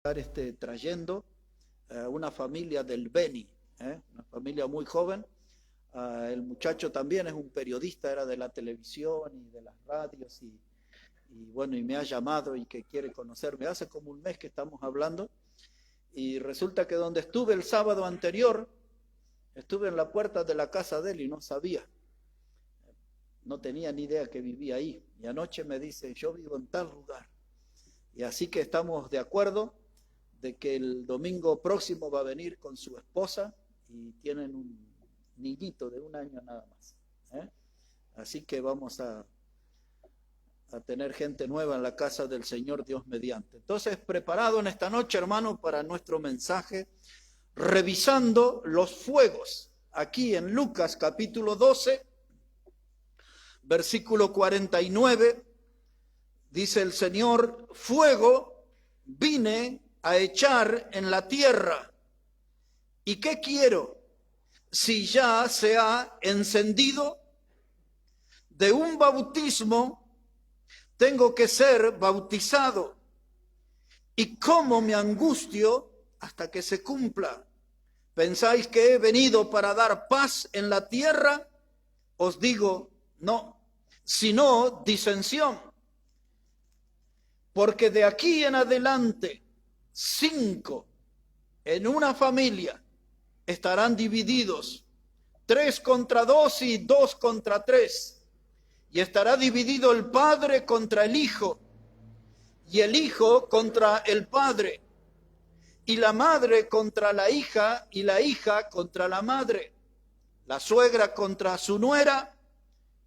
trayendo una familia del Beni, una familia muy joven. El muchacho también es un periodista, era de la televisión y de las radios y bueno, y me ha llamado y que quiere conocerme. Hace como un mes que estamos hablando y resulta que donde estuve el sábado anterior, estuve en la puerta de la casa de él y no sabía, no tenía ni idea que vivía ahí. Y anoche me dice, yo vivo en tal lugar. Y así que estamos de acuerdo de que el domingo próximo va a venir con su esposa y tienen un niñito de 1 año nada más. Así que vamos a tener gente nueva en la casa del Señor Dios mediante. Entonces, preparado en esta noche, hermano, para nuestro mensaje, revisando los fuegos. Aquí en Lucas capítulo 12, versículo 49, dice el Señor, fuego vine a echar en la tierra. ¿Y qué quiero? Si ya se ha encendido, de un bautismo tengo que ser bautizado. ¿Y cómo me angustio hasta que se cumpla? ¿Pensáis que he venido para dar paz en la tierra? Os digo, no, sino disensión. Porque de aquí en adelante, 5 en una familia estarán divididos, 3 contra 2 y 2 contra 3. Y estará dividido el padre contra el hijo, y el hijo contra el padre, y la madre contra la hija, y la hija contra la madre, la suegra contra su nuera,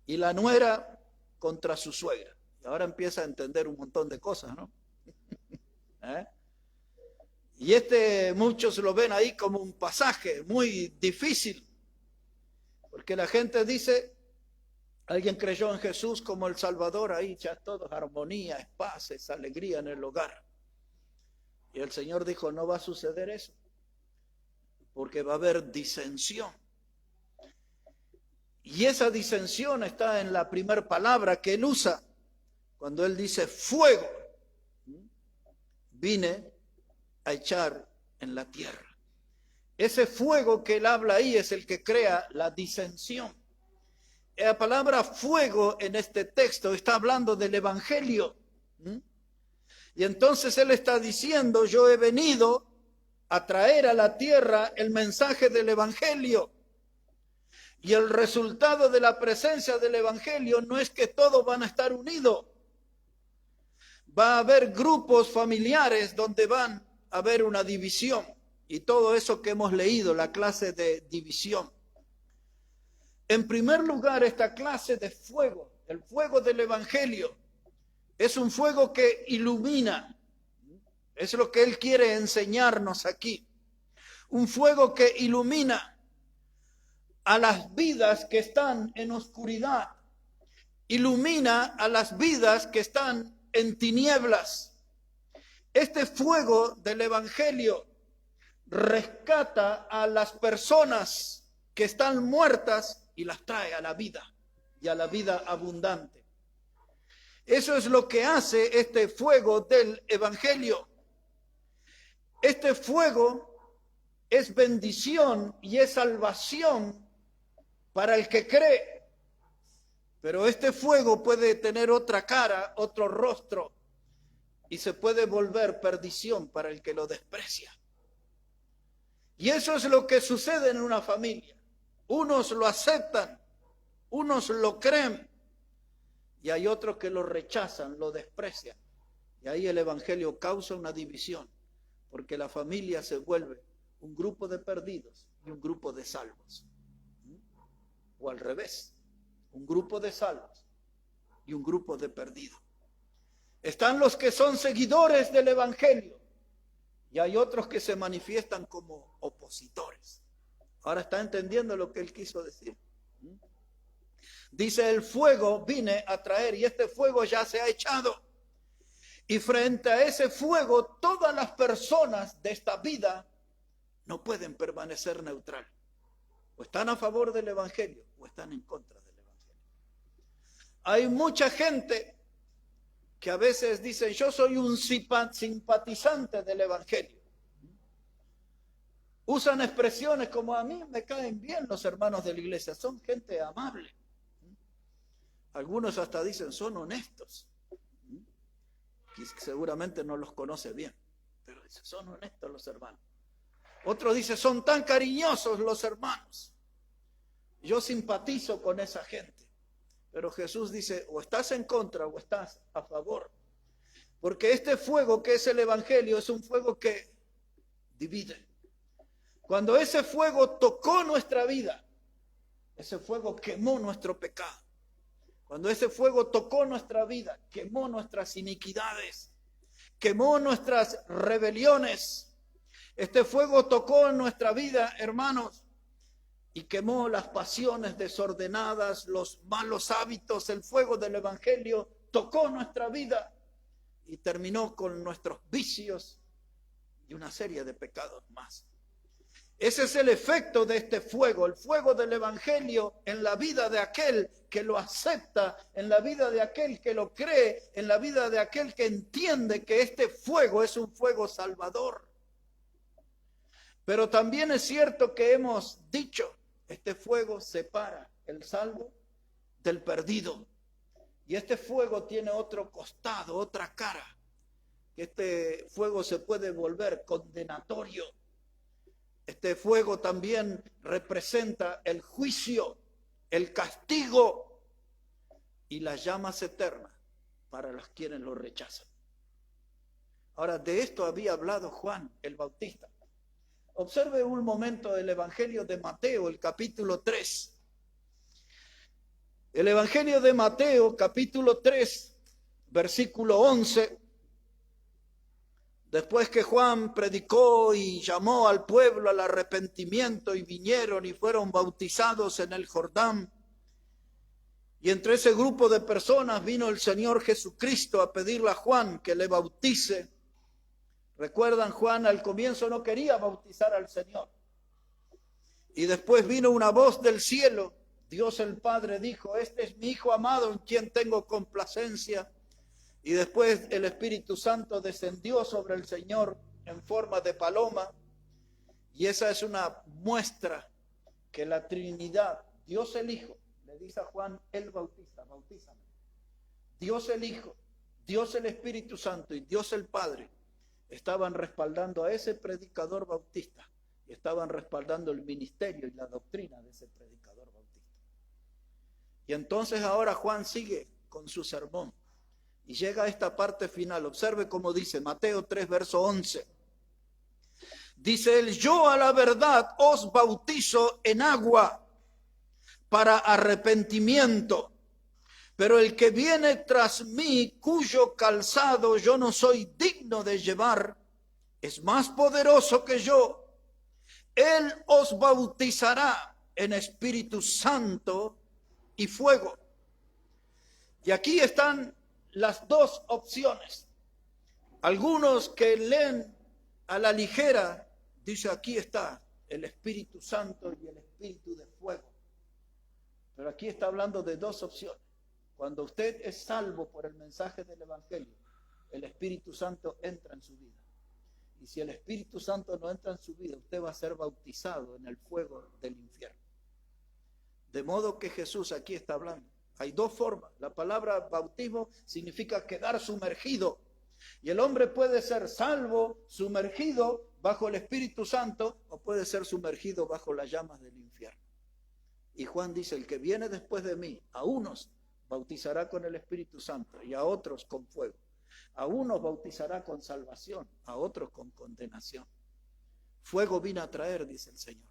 y la nuera contra su suegra. Y ahora empieza a entender un montón de cosas, ¿no? Y muchos lo ven ahí como un pasaje muy difícil, porque la gente dice, alguien creyó en Jesús como el Salvador, ahí ya todo es armonía, es paz, es alegría en el hogar. Y el Señor dijo, no va a suceder eso, porque va a haber disensión. Y esa disensión está en la primera palabra que él usa, cuando él dice fuego, vine a echar en la tierra. Ese fuego que él habla ahí es el que crea la disensión. La palabra fuego en este texto está hablando del evangelio. Y entonces él está diciendo, yo he venido a traer a la tierra el mensaje del evangelio. Y el resultado de la presencia del evangelio no es que todos van a estar unidos. Va a haber grupos familiares donde van a haber una división. Y todo eso que hemos leído, la clase de división. En primer lugar, esta clase de fuego, el fuego del evangelio, es un fuego que ilumina. Es lo que él quiere enseñarnos aquí. Un fuego que ilumina a las vidas que están en oscuridad. Ilumina a las vidas que están en tinieblas. Este fuego del evangelio rescata a las personas que están muertas y las trae a la vida y a la vida abundante. Eso es lo que hace este fuego del evangelio. Este fuego es bendición y es salvación para el que cree. Pero este fuego puede tener otra cara, otro rostro, y se puede volver perdición para el que lo desprecia. Y eso es lo que sucede en una familia. Unos lo aceptan, unos lo creen, y hay otros que lo rechazan, lo desprecian. Y ahí el evangelio causa una división, porque la familia se vuelve un grupo de perdidos y un grupo de salvos. O al revés, un grupo de salvos y un grupo de perdidos. Están los que son seguidores del evangelio y hay otros que se manifiestan como opositores. Ahora está entendiendo lo que él quiso decir. Dice, el fuego vine a traer y este fuego ya se ha echado. Y frente a ese fuego, todas las personas de esta vida no pueden permanecer neutral. O están a favor del evangelio o están en contra del evangelio. Hay mucha gente que a veces dicen, yo soy un simpatizante del Evangelio. Usan expresiones como, a mí me caen bien los hermanos de la iglesia, son gente amable. Algunos hasta dicen, son honestos. Y seguramente no los conoce bien, pero dice, son honestos los hermanos. Otro dice, son tan cariñosos los hermanos. Yo simpatizo con esa gente. Pero Jesús dice, o estás en contra o estás a favor. Porque este fuego que es el Evangelio es un fuego que divide. Cuando ese fuego tocó nuestra vida, ese fuego quemó nuestro pecado. Cuando ese fuego tocó nuestra vida, quemó nuestras iniquidades, quemó nuestras rebeliones. Este fuego tocó nuestra vida, hermanos, y quemó las pasiones desordenadas, los malos hábitos. El fuego del Evangelio tocó nuestra vida y terminó con nuestros vicios y una serie de pecados más. Ese es el efecto de este fuego, el fuego del Evangelio en la vida de aquel que lo acepta, en la vida de aquel que lo cree, en la vida de aquel que entiende que este fuego es un fuego salvador. Pero también es cierto que hemos dicho, este fuego separa el salvo del perdido. Y este fuego tiene otro costado, otra cara. Este fuego se puede volver condenatorio. Este fuego también representa el juicio, el castigo y las llamas eternas para los quienes lo rechazan. Ahora, de esto había hablado Juan el Bautista. Observe un momento el Evangelio de Mateo, el capítulo 3. El Evangelio de Mateo, capítulo 3, versículo 11. Después que Juan predicó y llamó al pueblo al arrepentimiento y vinieron y fueron bautizados en el Jordán. Y entre ese grupo de personas vino el Señor Jesucristo a pedirle a Juan que le bautice. Recuerdan, Juan al comienzo no quería bautizar al Señor. Y después vino una voz del cielo. Dios el Padre dijo, este es mi Hijo amado en quien tengo complacencia. Y después el Espíritu Santo descendió sobre el Señor en forma de paloma. Y esa es una muestra que la Trinidad, Dios el Hijo, le dice a Juan el Bautista, bautízame. Dios el Hijo, Dios el Espíritu Santo y Dios el Padre estaban respaldando a ese predicador bautista. Y estaban respaldando el ministerio y la doctrina de ese predicador bautista. Y entonces ahora Juan sigue con su sermón. Y llega a esta parte final. Observe cómo dice Mateo 3, verso 11. Dice él, yo a la verdad os bautizo en agua para arrepentimiento. Pero el que viene tras mí, cuyo calzado yo no soy digno de llevar, es más poderoso que yo. Él os bautizará en Espíritu Santo y fuego. Y aquí están las dos opciones. Algunos que leen a la ligera, dice aquí está el Espíritu Santo y el Espíritu de fuego. Pero aquí está hablando de dos opciones. Cuando usted es salvo por el mensaje del Evangelio, el Espíritu Santo entra en su vida. Y si el Espíritu Santo no entra en su vida, usted va a ser bautizado en el fuego del infierno. De modo que Jesús aquí está hablando. Hay dos formas. La palabra bautismo significa quedar sumergido. Y el hombre puede ser salvo, sumergido bajo el Espíritu Santo, o puede ser sumergido bajo las llamas del infierno. Y Juan dice, el que viene después de mí, a unos bautizará con el Espíritu Santo y a otros con fuego. A unos bautizará con salvación, a otros con condenación. Fuego vino a traer, dice el Señor.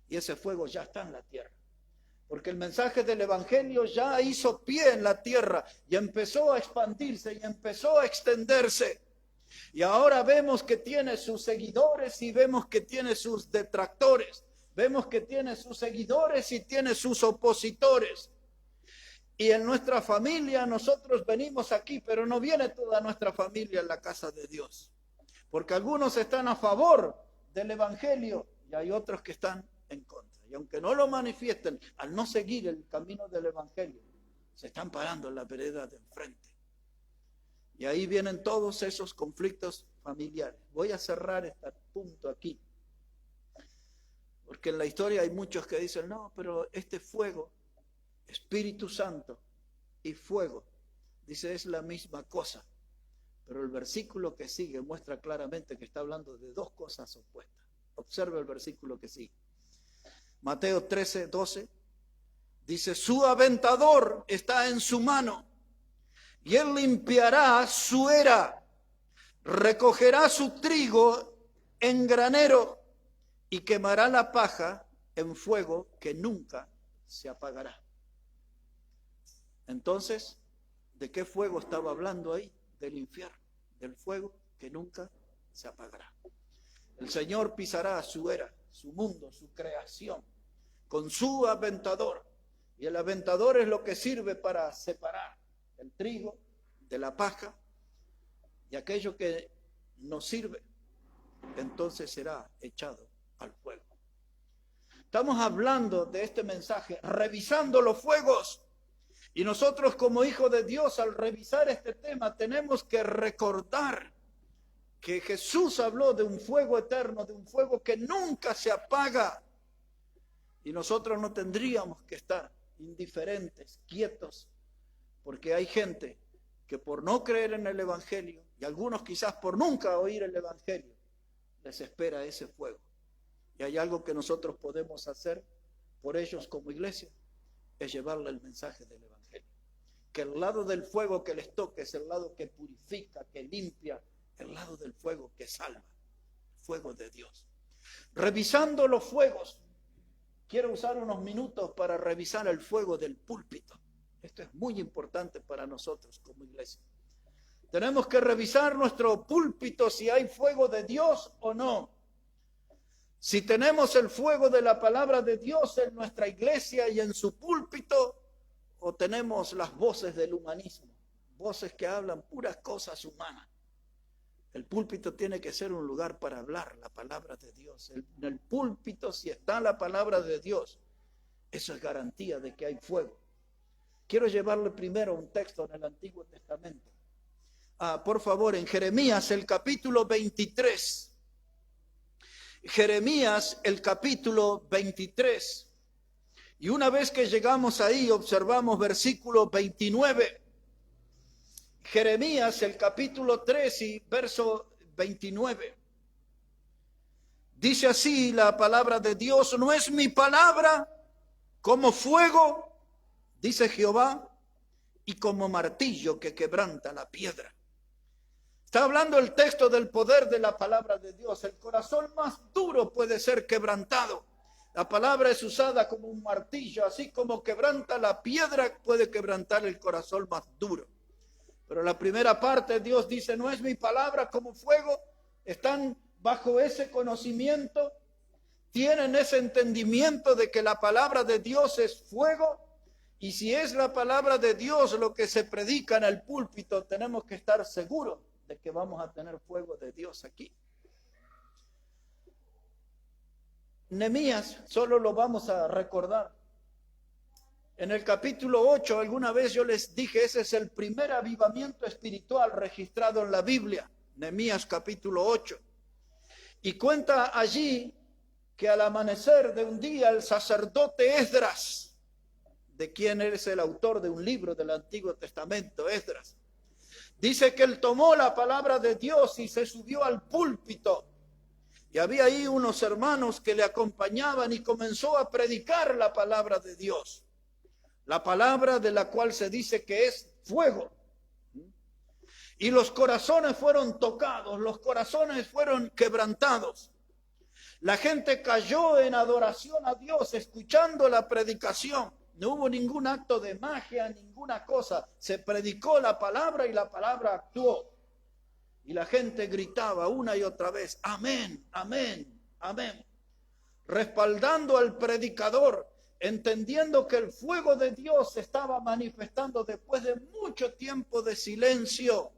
Y ese fuego ya está en la tierra. Porque el mensaje del Evangelio ya hizo pie en la tierra y empezó a expandirse y empezó a extenderse. Y ahora vemos que tiene sus seguidores y vemos que tiene sus detractores. Vemos que tiene sus seguidores y tiene sus opositores. Y en nuestra familia nosotros venimos aquí, pero no viene toda nuestra familia en la casa de Dios. Porque algunos están a favor del Evangelio y hay otros que están en contra. Y aunque no lo manifiesten, al no seguir el camino del Evangelio, se están parando en la vereda de enfrente. Y ahí vienen todos esos conflictos familiares. Voy a cerrar este punto aquí. Porque en la historia hay muchos que dicen, no, pero este fuego, Espíritu Santo y fuego, dice, es la misma cosa. Pero el versículo que sigue muestra claramente que está hablando de dos cosas opuestas. Observa el versículo que sigue. Mateo 13:12 dice, su aventador está en su mano y él limpiará su era, recogerá su trigo en granero y quemará la paja en fuego que nunca se apagará. Entonces, ¿de qué fuego estaba hablando ahí? Del infierno, del fuego que nunca se apagará. El Señor pisará su era, su mundo, su creación, con su aventador. Y el aventador es lo que sirve para separar el trigo de la paja, y aquello que no sirve, entonces será echado al fuego. Estamos hablando de este mensaje, revisando los fuegos. Y nosotros como hijos de Dios, al revisar este tema, tenemos que recordar que Jesús habló de un fuego eterno, de un fuego que nunca se apaga. Y nosotros no tendríamos que estar indiferentes, quietos, porque hay gente que por no creer en el Evangelio, y algunos quizás por nunca oír el Evangelio, les espera ese fuego. Y hay algo que nosotros podemos hacer por ellos como iglesia, es llevarle el mensaje del Evangelio. Que el lado del fuego que les toque es el lado que purifica, que limpia, el lado del fuego que salva, el fuego de Dios. Revisando los fuegos, quiero usar unos minutos para revisar el fuego del púlpito. Esto es muy importante para nosotros como iglesia. Tenemos que revisar nuestro púlpito si hay fuego de Dios o no. Si tenemos el fuego de la palabra de Dios en nuestra iglesia y en su púlpito, o tenemos las voces del humanismo, voces que hablan puras cosas humanas. El púlpito tiene que ser un lugar para hablar la palabra de Dios. En el púlpito, si está la palabra de Dios, eso es garantía de que hay fuego. Quiero llevarle primero un texto en el Antiguo Testamento. Por favor, en Jeremías, el capítulo 23. Jeremías, el capítulo 23. Y una vez que llegamos ahí, observamos versículo 29. Jeremías, el capítulo 3 y verso 29. Dice así la palabra de Dios: ¿no es mi palabra como fuego, dice Jehová, y como martillo que quebranta la piedra? Está hablando el texto del poder de la palabra de Dios. El corazón más duro puede ser quebrantado. La palabra es usada como un martillo, así como quebranta la piedra, puede quebrantar el corazón más duro. Pero la primera parte, Dios dice, no es mi palabra como fuego. Están bajo ese conocimiento, tienen ese entendimiento de que la palabra de Dios es fuego. Y si es la palabra de Dios lo que se predica en el púlpito, tenemos que estar seguros de que vamos a tener fuego de Dios aquí. Nehemías, solo lo vamos a recordar. En el capítulo 8, alguna vez yo les dije, ese es el primer avivamiento espiritual registrado en la Biblia. Nehemías capítulo 8. Y cuenta allí que al amanecer de un día el sacerdote Esdras, de quien es el autor de un libro del Antiguo Testamento, Esdras, dice que él tomó la palabra de Dios y se subió al púlpito. Y había ahí unos hermanos que le acompañaban y comenzó a predicar la palabra de Dios. La palabra de la cual se dice que es fuego. Y los corazones fueron tocados, los corazones fueron quebrantados. La gente cayó en adoración a Dios escuchando la predicación. No hubo ningún acto de magia, ninguna cosa. Se predicó la palabra y la palabra actuó. Y la gente gritaba una y otra vez, amén, amén, amén. Respaldando al predicador, entendiendo que el fuego de Dios se estaba manifestando después de mucho tiempo de silencio.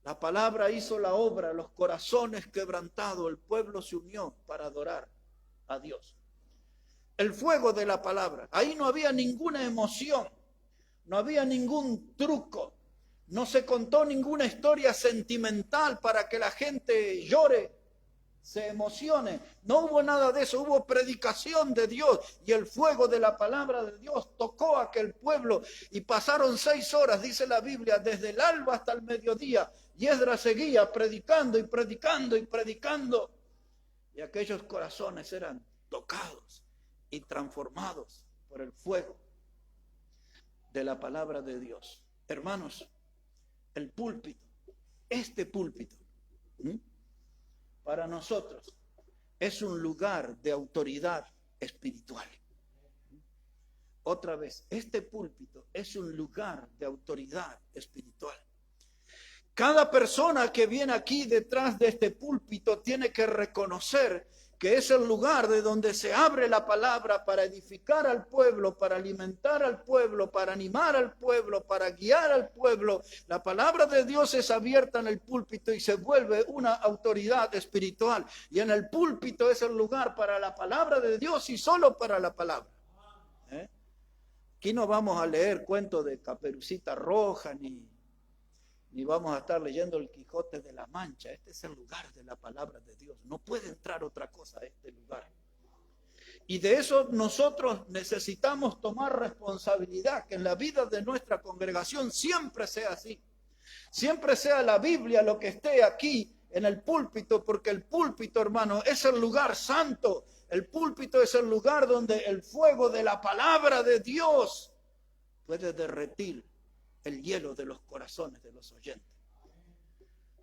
La palabra hizo la obra, los corazones quebrantados, el pueblo se unió para adorar a Dios. El fuego de la palabra, ahí no había ninguna emoción, no había ningún truco. No se contó ninguna historia sentimental para que la gente llore, se emocione. No hubo nada de eso, hubo predicación de Dios y el fuego de la palabra de Dios tocó a aquel pueblo y pasaron 6 horas, dice la Biblia, desde el alba hasta el mediodía. Y Esdras seguía predicando y predicando y predicando. Y aquellos corazones eran tocados y transformados por el fuego de la palabra de Dios. Hermanos, el púlpito, este púlpito, para nosotros es un lugar de autoridad espiritual. Otra vez, este púlpito es un lugar de autoridad espiritual. Cada persona que viene aquí detrás de este púlpito tiene que reconocer que es el lugar de donde se abre la palabra para edificar al pueblo, para alimentar al pueblo, para animar al pueblo, para guiar al pueblo. La palabra de Dios es abierta en el púlpito y se vuelve una autoridad espiritual. Y en el púlpito es el lugar para la palabra de Dios y solo para la palabra. Aquí no vamos a leer cuentos de Caperucita Roja, ni vamos a estar leyendo el Quijote de la Mancha. Este es el lugar de la palabra de Dios. No puede entrar otra cosa a este lugar. Y de eso nosotros necesitamos tomar responsabilidad, que en la vida de nuestra congregación siempre sea así. Siempre sea la Biblia lo que esté aquí en el púlpito, porque el púlpito, hermano, es el lugar santo. El púlpito es el lugar donde el fuego de la palabra de Dios puede derretir el hielo de los corazones de los oyentes.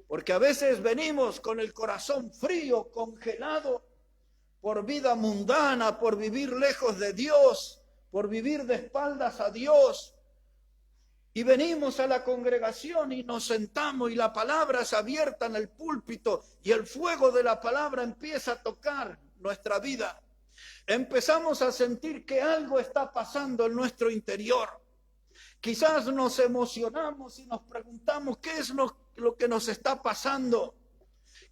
Porque a veces venimos con el corazón frío, congelado, por vida mundana, por vivir lejos de Dios, por vivir de espaldas a Dios. Y venimos a la congregación y nos sentamos y la palabra es abierta en el púlpito y el fuego de la palabra empieza a tocar nuestra vida. Empezamos a sentir que algo está pasando en nuestro interior. Quizás nos emocionamos y nos preguntamos qué es lo que nos está pasando.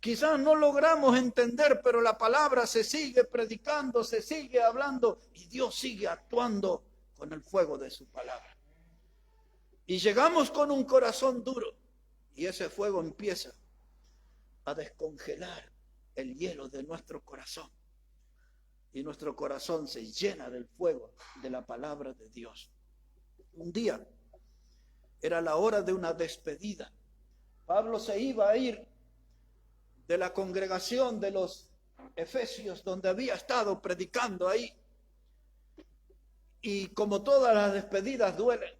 Quizás no logramos entender, pero la palabra se sigue predicando, se sigue hablando y Dios sigue actuando con el fuego de su palabra. Y llegamos con un corazón duro y ese fuego empieza a descongelar el hielo de nuestro corazón. Y nuestro corazón se llena del fuego de la palabra de Dios. Un día era la hora de una despedida. Pablo se iba a ir de la congregación de los Efesios, donde había estado predicando ahí. Y como todas las despedidas duelen,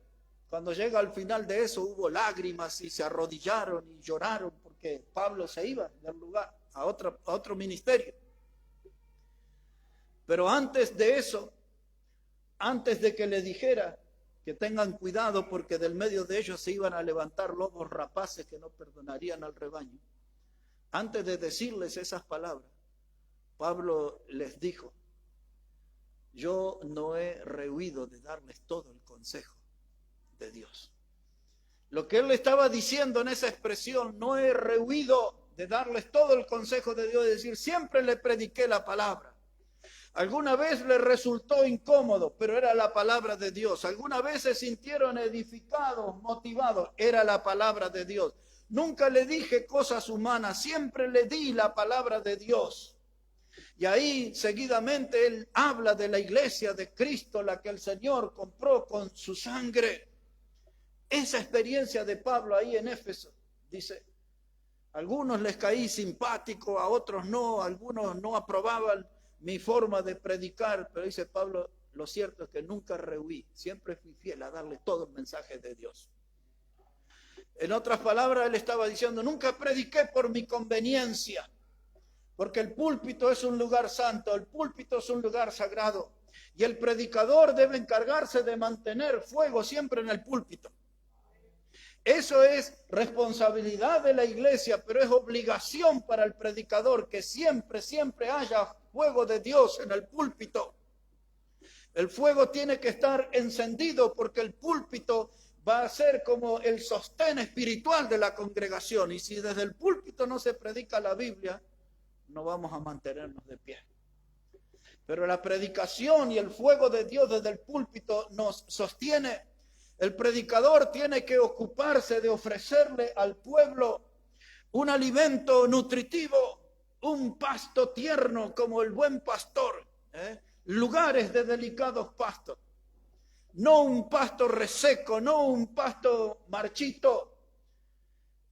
cuando llega al final de eso hubo lágrimas y se arrodillaron y lloraron porque Pablo se iba del lugar a otro ministerio. Pero antes de eso, antes de que le dijera que tengan cuidado porque del medio de ellos se iban a levantar lobos rapaces que no perdonarían al rebaño, antes de decirles esas palabras, Pablo les dijo: yo no he rehuido de darles todo el consejo de Dios. Lo que él le estaba diciendo en esa expresión, no he rehuido de darles todo el consejo de Dios, es decir, siempre le prediqué la palabra. Alguna vez les resultó incómodo, pero era la palabra de Dios. Alguna vez se sintieron edificados, motivados, era la palabra de Dios. Nunca le dije cosas humanas, siempre le di la palabra de Dios. Y ahí seguidamente él habla de la iglesia de Cristo, la que el Señor compró con su sangre. Esa experiencia de Pablo ahí en Éfeso, dice, a algunos les caí simpático, a otros no, algunos no aprobaban mi forma de predicar, pero dice Pablo, lo cierto es que nunca rehuí, siempre fui fiel a darle todo el mensaje de Dios. En otras palabras, él estaba diciendo, nunca prediqué por mi conveniencia, porque el púlpito es un lugar santo, el púlpito es un lugar sagrado, y el predicador debe encargarse de mantener fuego siempre en el púlpito. Eso es responsabilidad de la iglesia, pero es obligación para el predicador que siempre haya fuego de Dios en el púlpito. El fuego tiene que estar encendido porque el púlpito va a ser como el sostén espiritual de la congregación. Y si desde el púlpito no se predica la Biblia, no vamos a mantenernos de pie. Pero la predicación y el fuego de Dios desde el púlpito nos sostiene. El predicador tiene que ocuparse de ofrecerle al pueblo un alimento nutritivo, un pasto tierno como el buen pastor, lugares de delicados pastos, no un pasto reseco, no un pasto marchito.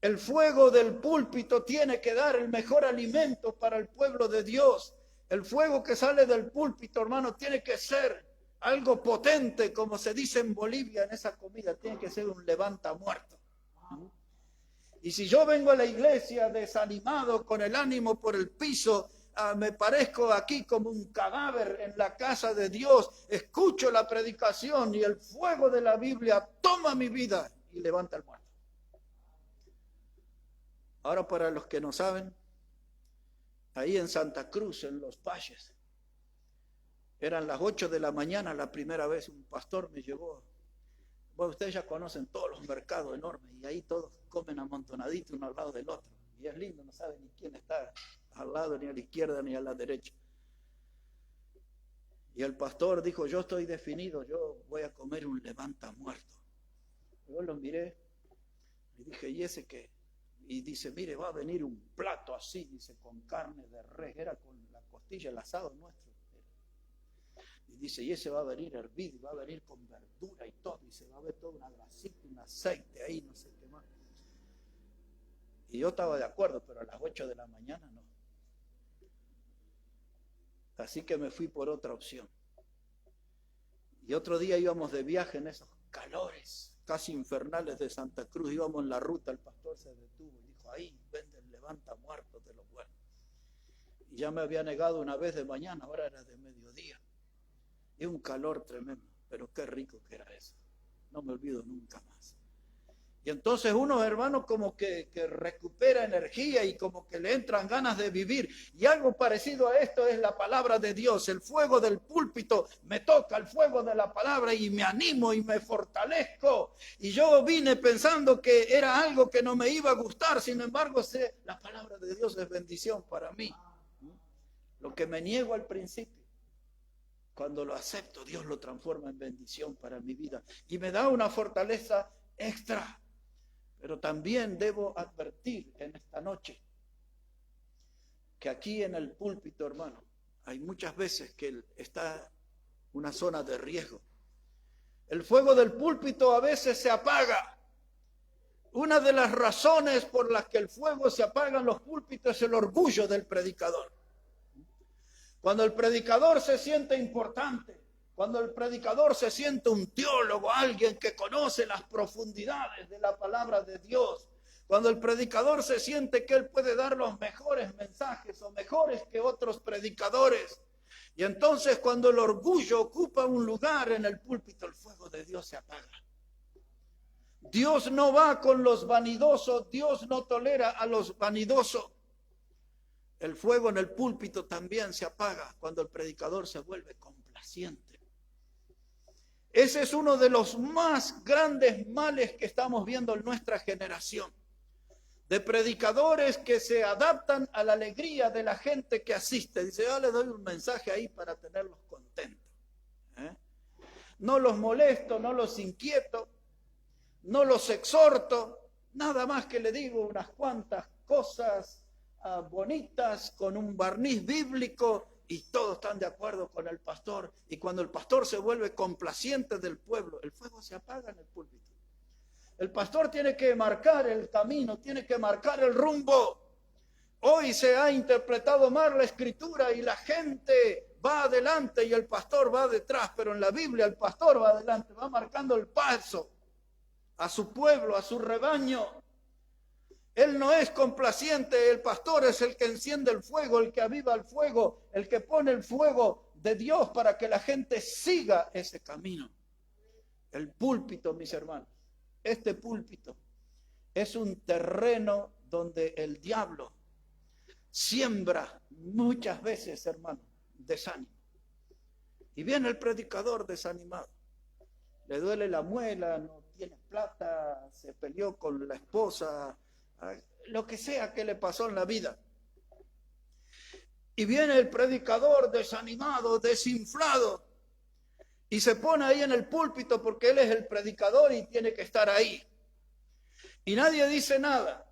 El fuego del púlpito tiene que dar el mejor alimento para el pueblo de Dios. El fuego que sale del púlpito, hermano, tiene que ser algo potente, como se dice en Bolivia en esa comida, tiene que ser un levanta muerto. Y si yo vengo a la iglesia desanimado, con el ánimo por el piso, me parezco aquí como un cadáver en la casa de Dios, escucho la predicación y el fuego de la Biblia toma mi vida y levanta el muerto. Ahora, para los que no saben, ahí en Santa Cruz, en Los Valles, eran las 8 de la mañana la primera vez, un pastor me llevó. Bueno, ustedes ya conocen todos los mercados enormes y ahí todos comen amontonaditos uno al lado del otro. Y es lindo, no saben ni quién está al lado, ni a la izquierda, ni a la derecha. Y el pastor dijo, yo estoy definido, yo voy a comer un levanta muerto. Yo lo miré y dije, ¿y ese qué? Y dice, mire, va a venir un plato así, dice, con carne de res, era con la costilla, el asado nuestro. Y dice, y ese va a venir hervido, y va a venir con verdura y todo, y se va a ver toda una grasita, un aceite ahí, no sé qué más. Y yo estaba de acuerdo, pero a las 8 de la mañana no. Así que me fui por otra opción. Y otro día íbamos de viaje en esos calores casi infernales de Santa Cruz, íbamos en la ruta, el pastor se detuvo y dijo, ahí venden levanta muertos de los buenos. Y ya me había negado una vez de mañana, ahora era de mediodía. Y un calor tremendo, pero qué rico que era eso. No me olvido nunca más. Y entonces uno, hermano, como que recupera energía y como que le entran ganas de vivir. Y algo parecido a esto es la palabra de Dios. El fuego del púlpito me toca, el fuego de la palabra, y me animo y me fortalezco. Y yo vine pensando que era algo que no me iba a gustar. Sin embargo, la palabra de Dios es bendición para mí. Lo que me niego al principio, cuando lo acepto, Dios lo transforma en bendición para mi vida. Y me da una fortaleza extra. Pero también debo advertir en esta noche que aquí en el púlpito, hermano, hay muchas veces que está una zona de riesgo. El fuego del púlpito a veces se apaga. Una de las razones por las que el fuego se apaga en los púlpitos es el orgullo del predicador. Cuando el predicador se siente importante, cuando el predicador se siente un teólogo, alguien que conoce las profundidades de la palabra de Dios, cuando el predicador se siente que él puede dar los mejores mensajes o mejores que otros predicadores, y entonces cuando el orgullo ocupa un lugar en el púlpito, el fuego de Dios se apaga. Dios no va con los vanidosos, Dios no tolera a los vanidosos. El fuego en el púlpito también se apaga cuando el predicador se vuelve complaciente. Ese es uno de los más grandes males que estamos viendo en nuestra generación. De predicadores que se adaptan a la alegría de la gente que asiste. Dice, yo les doy un mensaje ahí para tenerlos contentos. No los molesto, no los inquieto, no los exhorto. Nada más que le digo unas cuantas cosas bonitas con un barniz bíblico. Y todos están de acuerdo con el pastor. Y cuando el pastor se vuelve complaciente del pueblo, el fuego se apaga en el púlpito. El pastor tiene que marcar el camino, tiene que marcar el rumbo. Hoy se ha interpretado mal la escritura y la gente va adelante y el pastor va detrás. Pero en la Biblia el pastor va adelante, va marcando el paso a su pueblo, a su rebaño. Él no es complaciente, el pastor es el que enciende el fuego, el que aviva el fuego, el que pone el fuego de Dios para que la gente siga ese camino. El púlpito, mis hermanos, este púlpito es un terreno donde el diablo siembra muchas veces, hermano, desánimo. Y viene el predicador desanimado, le duele la muela, no tiene plata, se peleó con la esposa, lo que sea que le pasó en la vida. Y viene el predicador desanimado, desinflado, Y se pone ahí en el púlpito porque él es el predicador y tiene que estar ahí. Y nadie dice nada.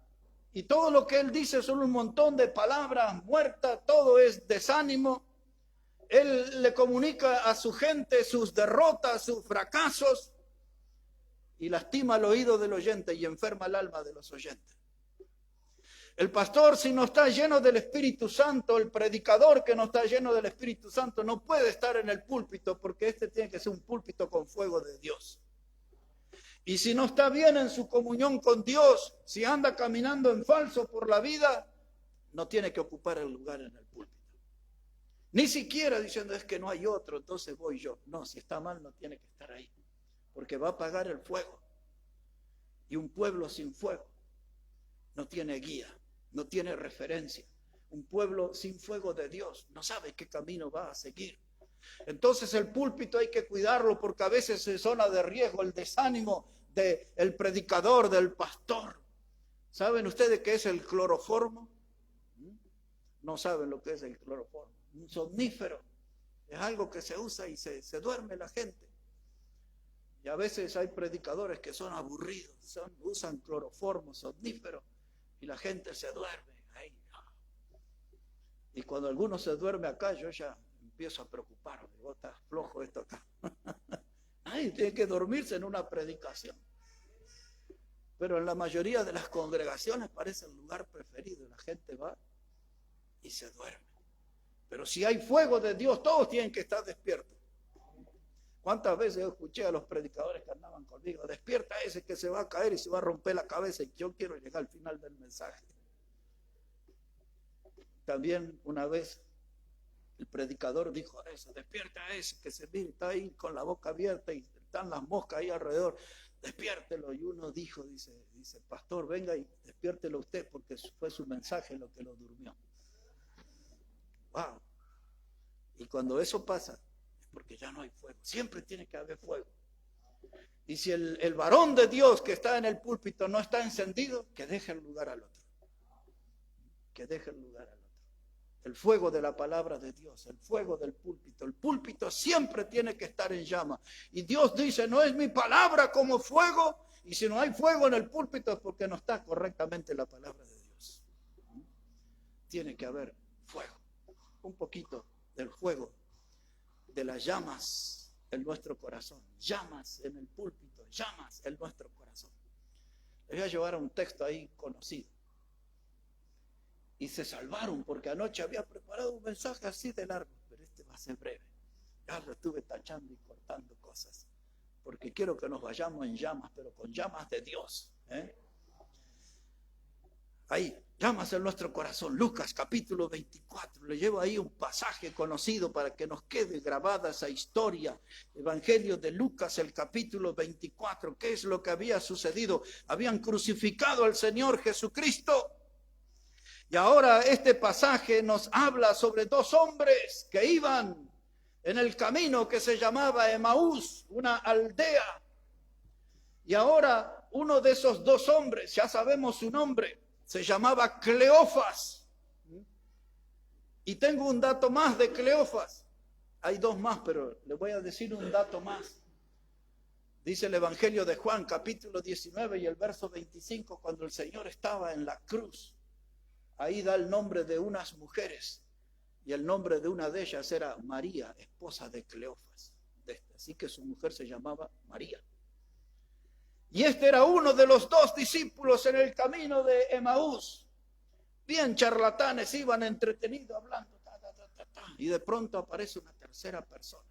Y todo lo que él dice son un montón de palabras muertas, todo es desánimo. Él le comunica a su gente sus derrotas, sus fracasos, y lastima el oído del oyente y enferma el alma de los oyentes. El pastor, si no está lleno del Espíritu Santo, el predicador que no está lleno del Espíritu Santo, no puede estar en el púlpito, porque este tiene que ser un púlpito con fuego de Dios. Y si no está bien en su comunión con Dios, si anda caminando en falso por la vida, no tiene que ocupar el lugar en el púlpito. Ni siquiera diciendo es que no hay otro, entonces voy yo. No, si está mal no tiene que estar ahí, porque va a apagar el fuego. Y un pueblo sin fuego no tiene guía, no tiene referencia. Un pueblo sin fuego de Dios no sabe qué camino va a seguir. Entonces el púlpito hay que cuidarlo, porque a veces es zona de riesgo el desánimo del predicador, del pastor. ¿Saben ustedes qué es el cloroformo? No saben lo que es el cloroformo. Un somnífero. Es algo que se usa y se duerme la gente. Y a veces hay predicadores que son aburridos, usan cloroformo, somnífero, y la gente se duerme. Ay, no. Y cuando alguno se duerme acá, yo ya empiezo a preocuparme. Digo, está flojo esto acá. Nadie tiene que dormirse en una predicación. Pero en la mayoría de las congregaciones parece el lugar preferido. La gente va y se duerme. Pero si hay fuego de Dios, todos tienen que estar despiertos. ¿Cuántas veces yo escuché a los predicadores que andaban conmigo? Despierta ese que se va a caer y se va a romper la cabeza, y yo quiero llegar al final del mensaje. También una vez el predicador dijo eso: despierta ese que se mira, está ahí con la boca abierta y están las moscas ahí alrededor, despiértelo. Y uno dijo, dice, pastor, venga y despiértelo usted, porque fue su mensaje lo que lo durmió. Wow. Y cuando eso pasa, es porque ya no hay fuego. Siempre tiene que haber fuego. Y si el varón de Dios que está en el púlpito no está encendido, que deje el lugar al otro. Que deje el lugar al otro. El fuego de la palabra de Dios, el fuego del púlpito. El púlpito siempre tiene que estar en llama. Y Dios dice, no es mi palabra como fuego. Y si no hay fuego en el púlpito es porque no está correctamente la palabra de Dios. Tiene que haber fuego. Un poquito del fuego, de las llamas en nuestro corazón. Llamas en el púlpito, llamas en nuestro corazón. Les voy a llevar a un texto ahí conocido. Y se salvaron, porque anoche había preparado un mensaje así de largo, pero este va a ser breve. Ya lo estuve tachando y cortando cosas, porque quiero que nos vayamos en llamas, pero con llamas de Dios. Ahí, llamas en nuestro corazón. Lucas capítulo 24. Le llevo ahí un pasaje conocido para que nos quede grabada esa historia. Evangelio de Lucas, el capítulo 24. ¿Qué es lo que había sucedido? Habían crucificado al Señor Jesucristo. Y ahora este pasaje nos habla sobre dos hombres que iban en el camino que se llamaba Emaús, una aldea. Y ahora uno de esos dos hombres, ya sabemos su nombre, se llamaba Cleofas. Y tengo un dato más de Cleofas. Hay dos más, pero le voy a decir un dato más. Dice el Evangelio de Juan, capítulo 19 y el verso 25, cuando el Señor estaba en la cruz. Ahí da el nombre de unas mujeres. Y el nombre de una de ellas era María, esposa de Cleofas. Así que su mujer se llamaba María. Y este era uno de los dos discípulos en el camino de Emaús. Bien charlatanes, iban entretenidos hablando. Y de pronto aparece una tercera persona.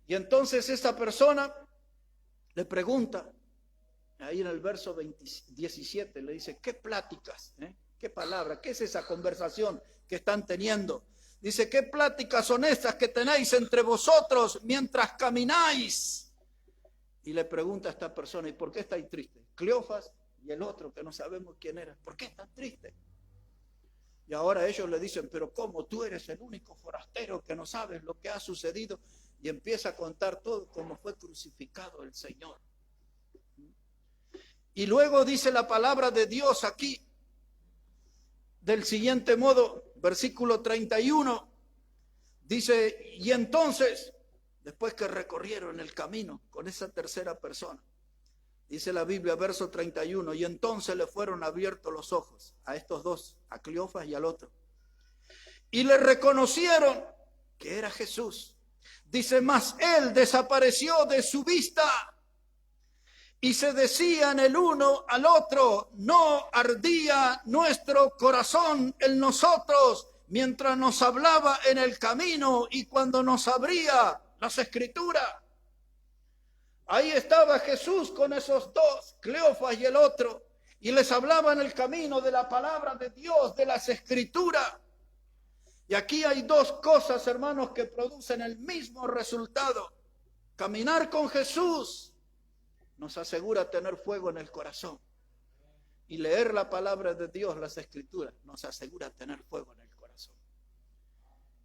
Y entonces esta persona le pregunta, ahí en el verso 17, le dice, ¿qué pláticas? ¿Qué palabra? ¿Qué es esa conversación que están teniendo? Dice, ¿qué pláticas son estas que tenéis entre vosotros mientras camináis? Y le pregunta a esta persona, ¿y por qué estáis tristes? Cleofas y el otro que no sabemos quién era. ¿Por qué están tristes? Y ahora ellos le dicen, pero ¿cómo? Tú eres el único forastero que no sabes lo que ha sucedido. Y empieza a contar todo cómo fue crucificado el Señor. Y luego dice la palabra de Dios aquí, del siguiente modo, versículo 31, dice, y entonces después que recorrieron el camino con esa tercera persona. Dice la Biblia, verso 31, y entonces le fueron abiertos los ojos a estos dos, a Cleofas y al otro. Y le reconocieron que era Jesús. Dice, mas él desapareció de su vista. Y se decían el uno al otro, no ardía nuestro corazón en nosotros mientras nos hablaba en el camino y cuando nos abría las Escrituras. Ahí estaba Jesús con esos dos, Cleofas y el otro, y les hablaba en el camino de la palabra de Dios, de las Escrituras. Y aquí hay dos cosas, hermanos, que producen el mismo resultado. Caminar con Jesús nos asegura tener fuego en el corazón. Y leer la palabra de Dios, las Escrituras, nos asegura tener fuego en el corazón.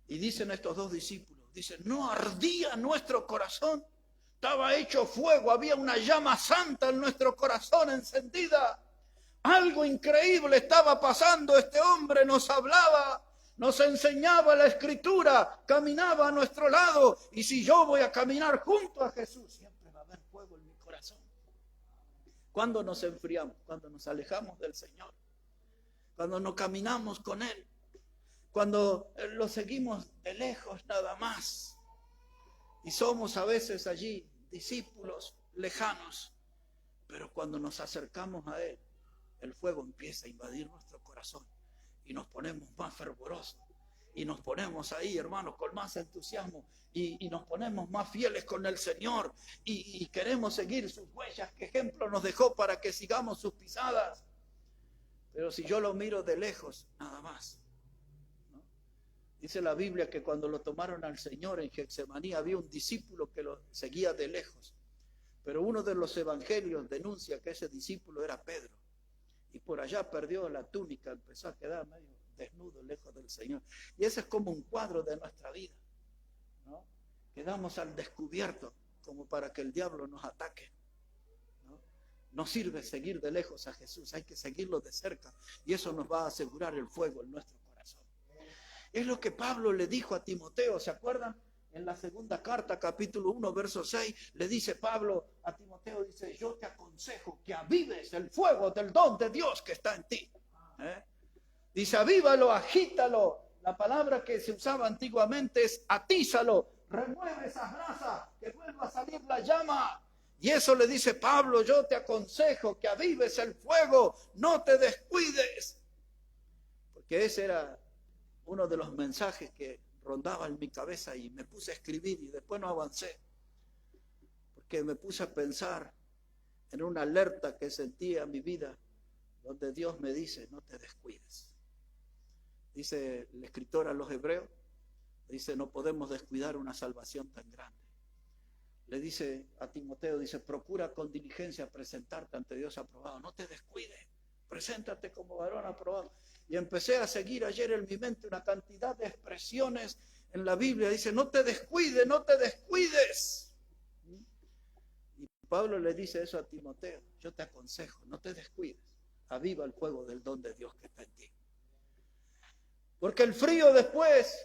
Y dicen estos dos discípulos, dicen, no ardía nuestro corazón, estaba hecho fuego, había una llama santa en nuestro corazón encendida. Algo increíble estaba pasando, este hombre nos hablaba, nos enseñaba la Escritura, caminaba a nuestro lado. Y si yo voy a caminar junto a Jesús, siempre va a haber fuego en mi corazón. Cuando nos enfriamos, cuando nos alejamos del Señor, cuando no caminamos con Él, cuando lo seguimos de lejos nada más. Y somos a veces allí discípulos lejanos, pero cuando nos acercamos a Él, el fuego empieza a invadir nuestro corazón y nos ponemos más fervorosos y nos ponemos ahí, hermanos, con más entusiasmo y nos ponemos más fieles con el Señor y queremos seguir sus huellas, qué ejemplo nos dejó para que sigamos sus pisadas. Pero si yo lo miro de lejos, nada más, ¿no? Dice la Biblia que cuando lo tomaron al Señor en Getsemaní había un discípulo que lo seguía de lejos, pero uno de los evangelios denuncia que ese discípulo era Pedro. Y por allá perdió la túnica, empezó a quedar medio desnudo, lejos del Señor. Y ese es como un cuadro de nuestra vida, ¿no? Quedamos al descubierto, como para que el diablo nos ataque, ¿no? No sirve seguir de lejos a Jesús, hay que seguirlo de cerca. Y eso nos va a asegurar el fuego en nuestro corazón. Es lo que Pablo le dijo a Timoteo, ¿se acuerdan? En la segunda carta, capítulo 1, verso 6, le dice Pablo a Timoteo, dice, yo te aconsejo que avives el fuego del don de Dios que está en ti. Dice, avívalo, agítalo. La palabra que se usaba antiguamente es atízalo. Remueve esas brasas, que vuelva a salir la llama. Y eso le dice Pablo, yo te aconsejo que avives el fuego, no te descuides. Porque ese era uno de los mensajes que rondaba en mi cabeza y me puse a escribir y después no avancé, porque me puse a pensar en una alerta que sentía en mi vida, donde Dios me dice, no te descuides. Dice el escritor a los hebreos, dice, no podemos descuidar una salvación tan grande. Le dice a Timoteo, dice, procura con diligencia presentarte ante Dios aprobado, no te descuides, preséntate como varón aprobado. Y empecé a seguir ayer en mi mente una cantidad de expresiones en la Biblia. Dice, no te descuides, no te descuides. Y Pablo le dice eso a Timoteo. Yo te aconsejo, no te descuides. Aviva el fuego del don de Dios que está en ti. Porque el frío después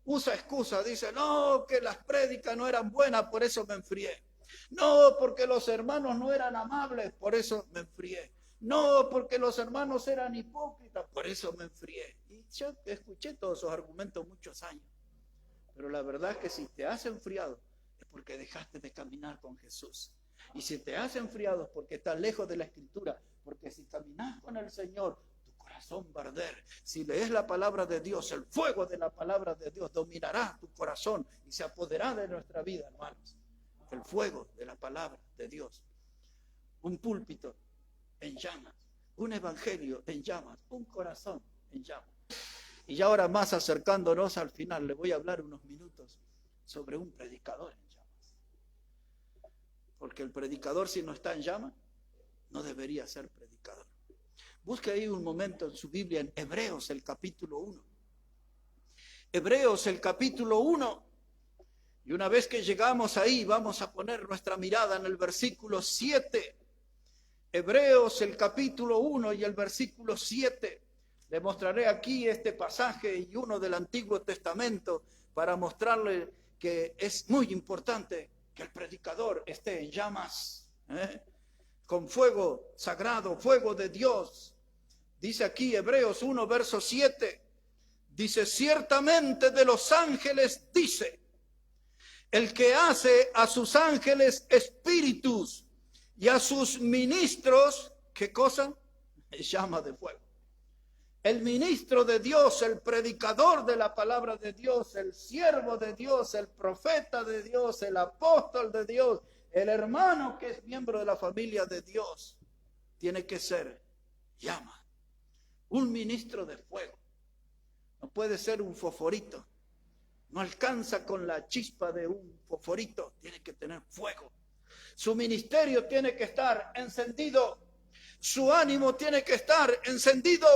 usa excusa. Dice, no, que las prédicas no eran buenas, por eso me enfrié. No, porque los hermanos no eran amables, por eso me enfrié. No, porque los hermanos eran hipócritas, por eso me enfrié. Y yo escuché todos esos argumentos muchos años. Pero la verdad es que si te has enfriado es porque dejaste de caminar con Jesús. Y si te has enfriado es porque estás lejos de la Escritura. Porque si caminas con el Señor, tu corazón va a arder. Si lees la palabra de Dios, el fuego de la palabra de Dios dominará tu corazón y se apoderará de nuestra vida, hermanos. El fuego de la palabra de Dios. Un púlpito en llamas, un evangelio en llamas, un corazón en llamas. Y ya ahora más acercándonos al final, le voy a hablar unos minutos sobre un predicador en llamas. Porque el predicador, si no está en llamas, no debería ser predicador. Busque ahí un momento en su Biblia, en Hebreos, el capítulo 1. Hebreos, el capítulo 1. Y una vez que llegamos ahí, vamos a poner nuestra mirada en el versículo 7. Hebreos, el capítulo 1 y el versículo 7. Le mostraré aquí este pasaje y uno del Antiguo Testamento para mostrarle que es muy importante que el predicador esté en llamas, con fuego sagrado, fuego de Dios. Dice aquí Hebreos 1, verso 7, dice, ciertamente de los ángeles dice, el que hace a sus ángeles espíritus y a sus ministros, ¿qué cosa? Llama de fuego. El ministro de Dios, el predicador de la palabra de Dios, el siervo de Dios, el profeta de Dios, el apóstol de Dios, el hermano que es miembro de la familia de Dios, tiene que ser llama. Un ministro de fuego. No puede ser un fosforito. No alcanza con la chispa de un fosforito. Tiene que tener fuego. Su ministerio tiene que estar encendido. Su ánimo tiene que estar encendido.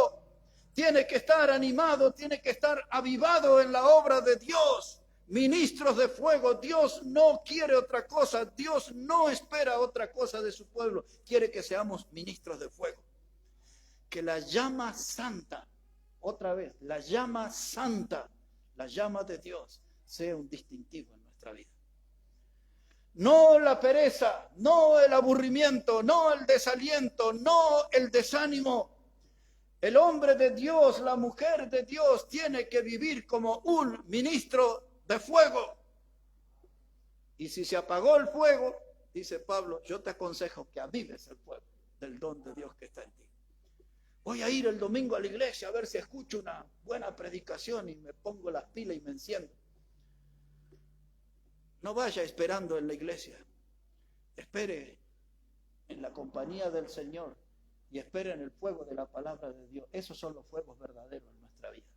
Tiene que estar animado. Tiene que estar avivado en la obra de Dios. Ministros de fuego. Dios no quiere otra cosa. Dios no espera otra cosa de su pueblo. Quiere que seamos ministros de fuego. Que la llama santa, otra vez, la llama santa, la llama de Dios, sea un distintivo en nuestra vida. No la pereza, no el aburrimiento, no el desaliento, no el desánimo. El hombre de Dios, la mujer de Dios, tiene que vivir como un ministro de fuego. Y si se apagó el fuego, dice Pablo, yo te aconsejo que avives el fuego del don de Dios que está en ti. Voy a ir el domingo a la iglesia a ver si escucho una buena predicación y me pongo las pilas y me enciendo. No vaya esperando en la iglesia. Espere en la compañía del Señor y espere en el fuego de la palabra de Dios. Esos son los fuegos verdaderos en nuestra vida.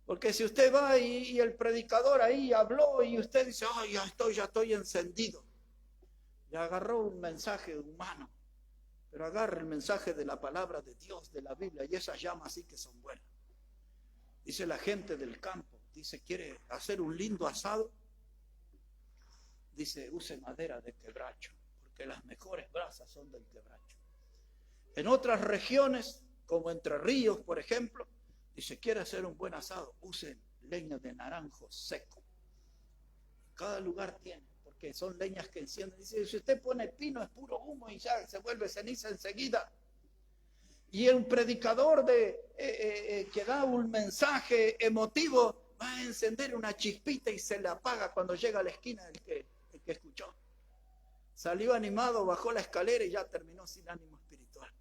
Porque si usted va y el predicador ahí habló y usted dice, oh, ya estoy encendido. Ya agarró un mensaje humano. Pero agarre el mensaje de la palabra de Dios, de la Biblia, y esas llamas sí que son buenas. Dice la gente del campo, dice, ¿quiere hacer un lindo asado? Dice, use madera de quebracho, porque las mejores brasas son del quebracho. En otras regiones, como Entre Ríos, por ejemplo, dice, ¿quiere hacer un buen asado? Use leña de naranjo seco. Cada lugar tiene. Que son leñas que encienden. Dice, si usted pone pino es puro humo y ya se vuelve ceniza enseguida. Y un predicador que da un mensaje emotivo va a encender una chispita y se le apaga cuando llega a la esquina el que escuchó. Salió animado, bajó la escalera y ya terminó sin ánimo espiritual.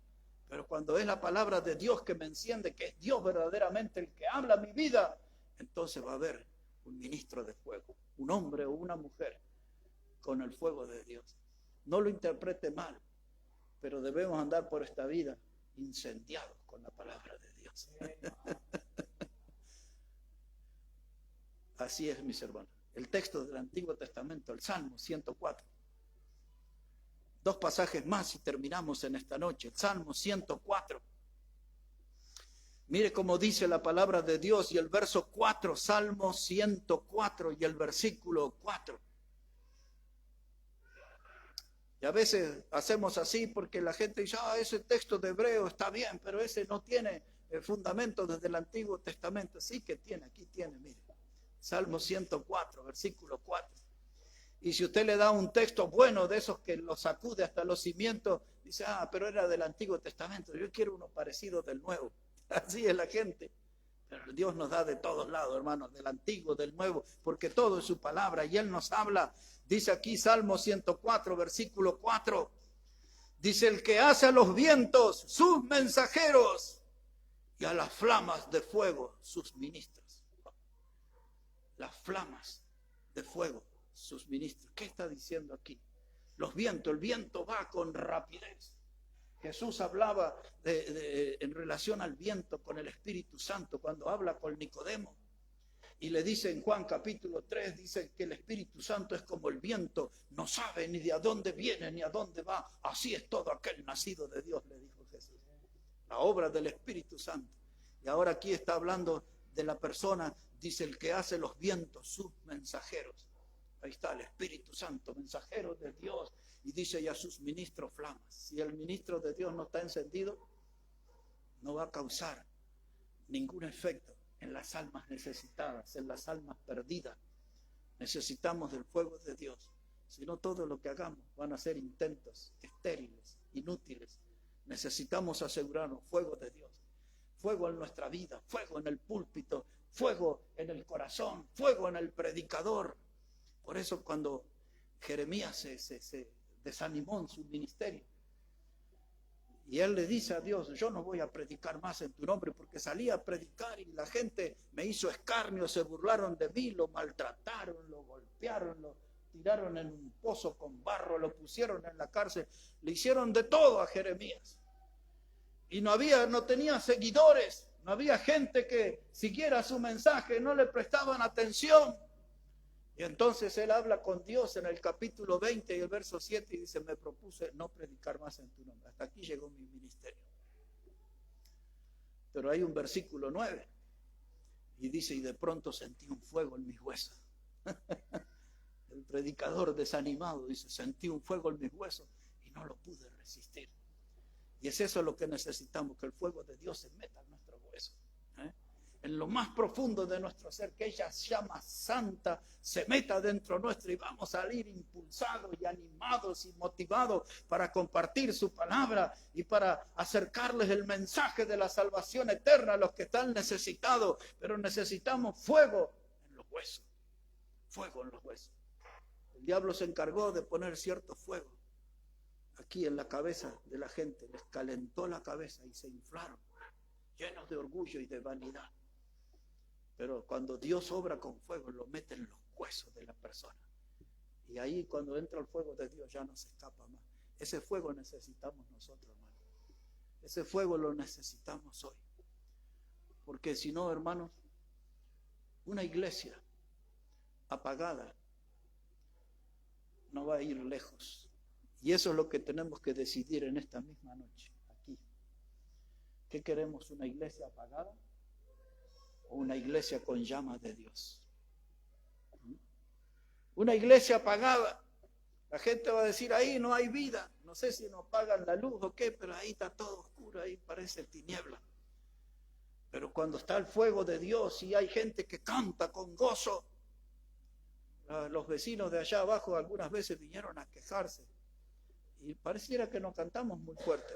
Pero cuando es la palabra de Dios que me enciende, que es Dios verdaderamente el que habla mi vida, entonces va a haber un ministro de fuego, un hombre o una mujer con el fuego de Dios. No lo interprete mal, pero debemos andar por esta vida incendiados con la palabra de Dios. Así es, mis hermanos. El texto del Antiguo Testamento, el Salmo 104. Dos pasajes más y terminamos en esta noche. El Salmo 104. Mire cómo dice la palabra de Dios y el verso 4, Salmo 104 y el versículo 4. Y a veces hacemos así porque la gente dice, ese texto de Hebreo está bien, pero ese no tiene fundamento desde el Antiguo Testamento. Sí que tiene, aquí tiene, mire. Salmo 104, versículo 4. Y si usted le da un texto bueno de esos que lo sacude hasta los cimientos, dice, pero era del Antiguo Testamento, yo quiero uno parecido del Nuevo. Así es la gente. Pero Dios nos da de todos lados, hermanos, del Antiguo, del Nuevo, porque todo es su palabra y Él nos habla. Dice aquí Salmo 104, versículo 4. Dice, el que hace a los vientos sus mensajeros y a las flamas de fuego sus ministros. Las flamas de fuego sus ministros. ¿Qué está diciendo aquí? Los vientos, el viento va con rapidez. Jesús hablaba en relación al viento con el Espíritu Santo cuando habla con Nicodemo. Y le dice en Juan capítulo 3, dice que el Espíritu Santo es como el viento, no sabe ni de a dónde viene ni a dónde va. Así es todo aquel nacido de Dios, le dijo Jesús. La obra del Espíritu Santo. Y ahora aquí está hablando de la persona, dice el que hace los vientos, sus mensajeros. Ahí está el Espíritu Santo, mensajero de Dios. Y dice, y a sus ministros flamas. Si el ministro de Dios no está encendido, no va a causar ningún efecto en las almas necesitadas, en las almas perdidas. Necesitamos del fuego de Dios. Si no, todo lo que hagamos van a ser intentos estériles, inútiles. Necesitamos asegurarnos fuego de Dios. Fuego en nuestra vida, fuego en el púlpito, fuego en el corazón, fuego en el predicador. Por eso cuando Jeremías se desanimó en su ministerio, y él le dice a Dios, yo no voy a predicar más en tu nombre, porque salí a predicar y la gente me hizo escarnio, se burlaron de mí, lo maltrataron, lo golpearon, lo tiraron en un pozo con barro, lo pusieron en la cárcel, le hicieron de todo a Jeremías. Y no tenía seguidores, no había gente que siguiera su mensaje, no le prestaban atención. Y entonces él habla con Dios en el capítulo 20 y el verso 7 y dice, me propuse no predicar más en tu nombre. Hasta aquí llegó mi ministerio. Pero hay un versículo 9 y dice, y de pronto sentí un fuego en mis huesos. El predicador desanimado dice, sentí un fuego en mis huesos y no lo pude resistir. Y es eso lo que necesitamos, que el fuego de Dios se meta en nuestros huesos, en lo más profundo de nuestro ser, que ella llama santa se meta dentro nuestro y vamos a salir impulsados y animados y motivados para compartir su palabra y para acercarles el mensaje de la salvación eterna a los que están necesitados. Pero necesitamos fuego en los huesos, fuego en los huesos. El diablo se encargó de poner cierto fuego aquí en la cabeza de la gente, les calentó la cabeza y se inflaron, llenos de orgullo y de vanidad. Pero cuando Dios obra con fuego, lo mete en los huesos de la persona. Y ahí cuando entra el fuego de Dios ya no se escapa más. Ese fuego necesitamos nosotros, hermanos. Ese fuego lo necesitamos hoy. Porque si no, hermanos, una iglesia apagada no va a ir lejos. Y eso es lo que tenemos que decidir en esta misma noche, aquí. ¿Qué queremos? ¿Una iglesia apagada o una iglesia con llamas de Dios? Una iglesia apagada, la gente va a decir, ahí no hay vida. No sé si nos apagan la luz o qué, pero ahí está todo oscuro, ahí parece tiniebla. Pero cuando está el fuego de Dios y hay gente que canta con gozo, los vecinos de allá abajo algunas veces vinieron a quejarse. Y pareciera que no cantamos muy fuerte,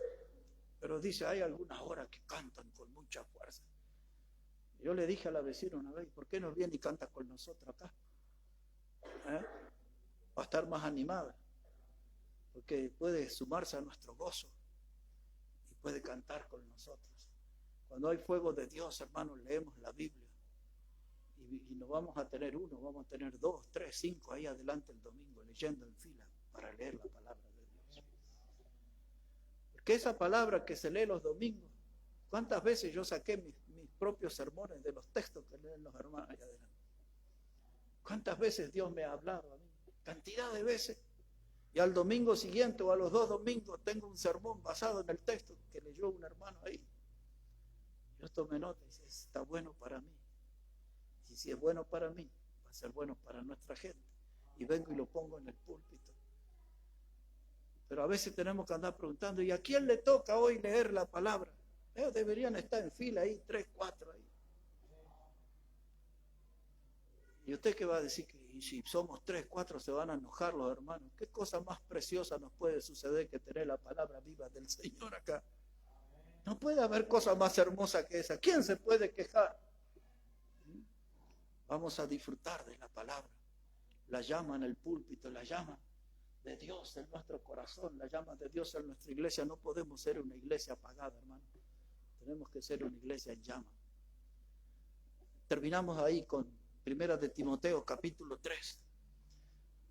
pero dice, hay algunas horas que cantan con mucha fuerza. Yo le dije a la vecina una vez, ¿por qué no viene y canta con nosotros acá? Va a estar más animada, porque puede sumarse a nuestro gozo y puede cantar con nosotros. Cuando hay fuego de Dios, hermanos, leemos la Biblia y no vamos a tener uno, vamos a tener 2, 3, 5 ahí adelante el domingo, leyendo en fila para leer la palabra de Dios. Porque esa palabra que se lee los domingos, ¿cuántas veces yo saqué mis propios sermones de los textos que leen los hermanos allá adelante? ¿Cuántas veces Dios me ha hablado a mí? Cantidad de veces. Y al domingo siguiente o a los 2 domingos tengo un sermón basado en el texto que leyó un hermano ahí. Yo tomé nota y dice, está bueno para mí. Y si es bueno para mí, va a ser bueno para nuestra gente. Y vengo y lo pongo en el púlpito. Pero a veces tenemos que andar preguntando, ¿y a quién le toca hoy leer la palabra? Ellos deberían estar en fila ahí, 3, 4 ahí. ¿Y usted qué va a decir? Que si somos 3, 4 se van a enojar los hermanos. ¿Qué cosa más preciosa nos puede suceder que tener la palabra viva del Señor acá? No puede haber cosa más hermosa que esa. ¿Quién se puede quejar? Vamos a disfrutar de la palabra. La llama en el púlpito, la llama de Dios en nuestro corazón, la llama de Dios en nuestra iglesia. No podemos ser una iglesia apagada, hermano. Tenemos que ser una iglesia en llama. Terminamos ahí con 1 de Timoteo, capítulo 3.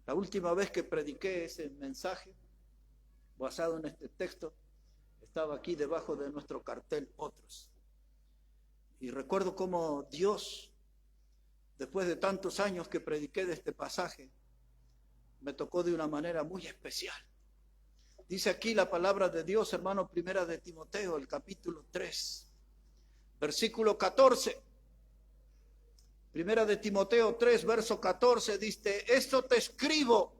La última vez que prediqué ese mensaje, basado en este texto, estaba aquí debajo de nuestro cartel Otros. Y recuerdo cómo Dios, después de tantos años que prediqué de este pasaje, me tocó de una manera muy especial. Dice aquí la palabra de Dios, hermano, 1 de Timoteo, el capítulo 3, versículo 14. 1 de Timoteo 3, verso 14, dice, esto te escribo,